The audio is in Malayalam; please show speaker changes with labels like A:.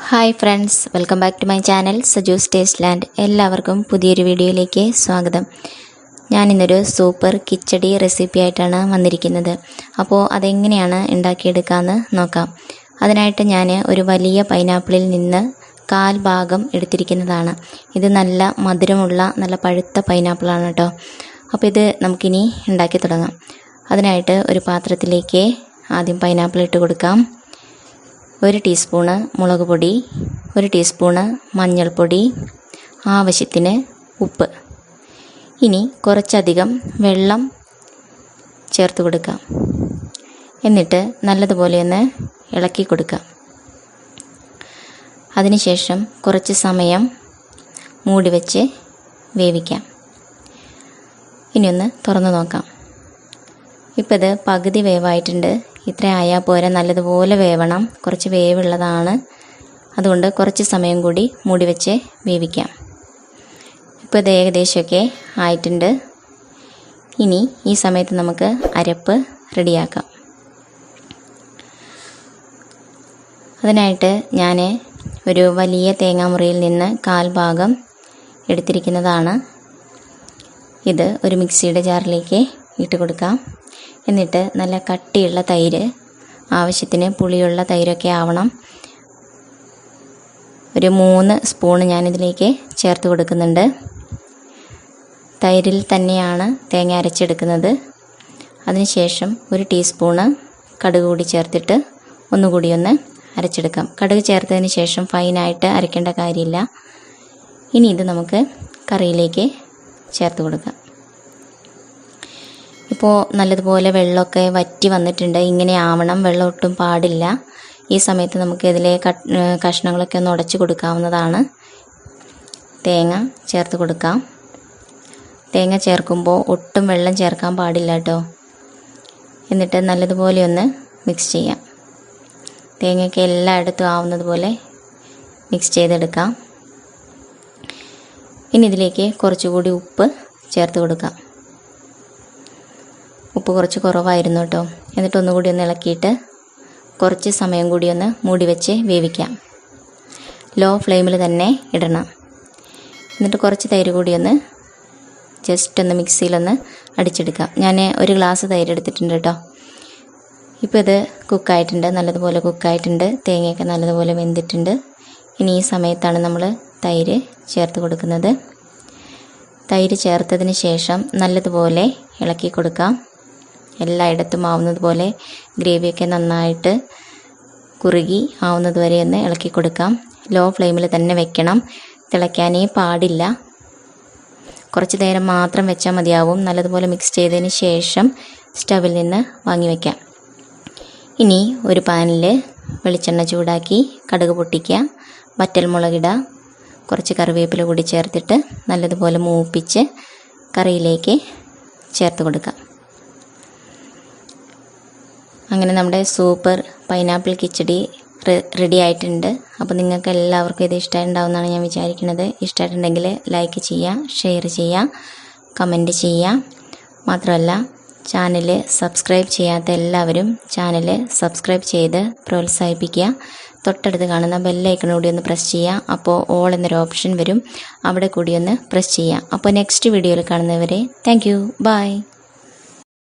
A: Hi friends, welcome back to my channel SajuS TastelanD. എല്ലാവർക്കും പുതിയൊരു വീഡിയോയിലേക്ക് സ്വാഗതം. ഞാനിന്നൊരു സൂപ്പർ കിച്ചടി റെസിപ്പി ആയിട്ടാണ് വന്നിരിക്കുന്നത്. അപ്പോൾ അതെങ്ങനെയാണ് ഉണ്ടാക്കിയെടുക്കാമെന്ന് നോക്കാം. അതിനായിട്ട് ഞാൻ ഒരു വലിയ പൈനാപ്പിളിൽ നിന്ന് 1/4 ഭാഗം എടുത്തിരിക്കുന്നതാണ്. ഇത് നല്ല മധുരമുള്ള നല്ല പഴുത്ത പൈനാപ്പിളാണ് കേട്ടോ. അപ്പോൾ ഇത് നമുക്കിനി ഉണ്ടാക്കി തുടങ്ങാം. അതിനായിട്ട് ഒരു പാത്രത്തിലേക്ക് ആദ്യം പൈനാപ്പിൾ ഇട്ട് കൊടുക്കാം. 1 ടീസ്പൂണ് മുളക് പൊടി, 1 ടീസ്പൂണ് മഞ്ഞൾപ്പൊടി, ആവശ്യത്തിന് ഉപ്പ്. ഇനി കുറച്ചധികം വെള്ളം ചേർത്ത് കൊടുക്കാം. എന്നിട്ട് നല്ലതുപോലെ ഒന്ന് ഇളക്കി കൊടുക്കാം. അതിനുശേഷം കുറച്ച് സമയം മൂടി വെച്ച് വേവിക്കാം. ഇനി ഒന്ന് തുറന്ന് നോക്കാം. ഇപ്പോൾ ഇത് പകുതി വേവായിട്ടുണ്ട്. ഇത്ര ആയാൽ പോരാ, നല്ലതുപോലെ വേവണം. കുറച്ച് വേവുള്ളതാണ്, അതുകൊണ്ട് കുറച്ച് സമയം കൂടി മൂടി വെച്ച് വേവിക്കാം. ഇപ്പോൾ ഇത് ഏകദേശമൊക്കെ ആയിട്ടുണ്ട്. ഇനി ഈ സമയത്ത് നമുക്ക് അരപ്പ് റെഡിയാക്കാം. അതിനായിട്ട് ഞാൻ ഒരു വലിയ തേങ്ങാമുറിയിൽ നിന്ന് 1/4 ഭാഗം എടുത്തിരിക്കുന്നതാണ്. ഇത് ഒരു മിക്സിയുടെ ജാറിലേക്ക് ഇട്ട് കൊടുക്കാം. എന്നിട്ട് നല്ല കട്ടിയുള്ള തൈര്, ആവശ്യത്തിന് പുളിയുള്ള തൈരൊക്കെ ആവണം, ഒരു 3 സ്പൂണ് ഞാനിതിലേക്ക് ചേർത്ത് കൊടുക്കുന്നുണ്ട്. തൈരിൽ തന്നെയാണ് തേങ്ങ അരച്ചെടുക്കുന്നത്. അതിനുശേഷം 1 ടീസ്പൂണ് കടുക് കൂടി ചേർത്തിട്ട് ഒന്നുകൂടി ഒന്ന് അരച്ചെടുക്കാം. കടുക് ചേർത്തതിന് ശേഷം ഫൈനായിട്ട് അരയ്ക്കേണ്ട കാര്യമില്ല. ഇനി ഇത് നമുക്ക് കറിയിലേക്ക് ചേർത്ത് കൊടുക്കാം. ഇപ്പോൾ നല്ലതുപോലെ വെള്ളമൊക്കെ വറ്റി വന്നിട്ടുണ്ട്. ഇങ്ങനെ ആവണം, വെള്ളം ഒട്ടും പാടില്ല. ഈ സമയത്ത് നമുക്ക് ഇതിലെ കഷ്ണങ്ങളൊക്കെ ഒന്ന് ഉടച്ച് കൊടുക്കാവുന്നതാണ്. തേങ്ങ ചേർത്ത് കൊടുക്കാം. തേങ്ങ ചേർക്കുമ്പോൾ ഒട്ടും വെള്ളം ചേർക്കാൻ പാടില്ല കേട്ടോ. എന്നിട്ട് നല്ലതുപോലെ ഒന്ന് മിക്സ് ചെയ്യാം. തേങ്ങയൊക്കെ എല്ലായിടത്തും ആവുന്നത് പോലെ മിക്സ് ചെയ്തെടുക്കാം. ഇനി ഇതിലേക്ക് കുറച്ചുകൂടി ഉപ്പ് ചേർത്ത് കൊടുക്കാം. ഉപ്പ് കുറച്ച് കുറവായിരുന്നു കേട്ടോ. എന്നിട്ട് ഒന്നുകൂടി ഒന്ന് ഇളക്കിയിട്ട് കുറച്ച് സമയം കൂടി ഒന്ന് മൂടി വെച്ച് വേവിക്കാം. ലോ ഫ്ലെയിമിൽ തന്നെ ഇടണം. എന്നിട്ട് കുറച്ച് തൈര് കൂടി ഒന്ന് ജസ്റ്റ് ഒന്ന് മിക്സിയിലൊന്ന് അടിച്ചെടുക്കാം. ഞാൻ 1 ഗ്ലാസ് തൈര് എടുത്തിട്ടുണ്ട് കേട്ടോ. ഇപ്പോൾ ഇത് കുക്കായിട്ടുണ്ട്, നല്ലതുപോലെ കുക്കായിട്ടുണ്ട്. തേങ്ങയൊക്കെ നല്ലതുപോലെ വെന്തിട്ടുണ്ട്. ഇനി ഈ സമയത്താണ് നമ്മൾ തൈര് ചേർത്ത് കൊടുക്കുന്നത്. തൈര് ചേർത്തതിന് ശേഷം നല്ലതുപോലെ ഇളക്കി കൊടുക്കാം. എല്ലായിടത്തും ആവുന്നത് പോലെ ഗ്രേവിയൊക്കെ നന്നായിട്ട് കുറുകി ആവുന്നത് വരെ ഒന്ന് ഇളക്കി കൊടുക്കാം. ലോ ഫ്ലെയിമിൽ തന്നെ വെക്കണം, തിളയ്ക്കാനേ പാടില്ല. കുറച്ച് നേരം മാത്രം വെച്ചാൽ മതിയാവും. നല്ലതുപോലെ മിക്സ് ചെയ്തതിന് ശേഷം സ്റ്റവിൽ നിന്ന് വാങ്ങി വയ്ക്കാം. ഇനി ഒരു പാനിൽ വെളിച്ചെണ്ണ ചൂടാക്കി കടുക് പൊട്ടിക്കുക, വറ്റൽമുളകിടുക, കുറച്ച് കറിവേപ്പില കൂടി ചേർത്തിട്ട് നല്ലതുപോലെ മൂപ്പിച്ച് കറിയിലേക്ക് ചേർത്ത് കൊടുക്കാം. അങ്ങനെ നമ്മുടെ സൂപ്പർ പൈനാപ്പിൾ കിച്ചടി റെഡി ആയിട്ടുണ്ട്. അപ്പോൾ നിങ്ങൾക്ക് എല്ലാവർക്കും ഇത് ഇഷ്ടമായിട്ടുണ്ടാവുമെന്നാണ് ഞാൻ വിചാരിക്കുന്നത്. ഇഷ്ടമായിട്ടുണ്ടെങ്കിൽ ലൈക്ക് ചെയ്യുക, ഷെയർ ചെയ്യുക, കമൻറ്റ് ചെയ്യുക. മാത്രമല്ല ചാനൽ സബ്സ്ക്രൈബ് ചെയ്യാത്ത എല്ലാവരും ചാനൽ സബ്സ്ക്രൈബ് ചെയ്ത് പ്രോത്സാഹിപ്പിക്കുക. തൊട്ടടുത്ത് കാണുന്ന ബെല്ലൈക്കൺ കൂടി ഒന്ന് പ്രസ് ചെയ്യുക. അപ്പോൾ ഓൾ എന്നൊരു ഓപ്ഷൻ വരും, അവിടെ കൂടി ഒന്ന് പ്രസ് ചെയ്യുക. അപ്പോൾ നെക്സ്റ്റ് വീഡിയോയിൽ കാണുന്നവരെ താങ്ക് യു, ബൈ.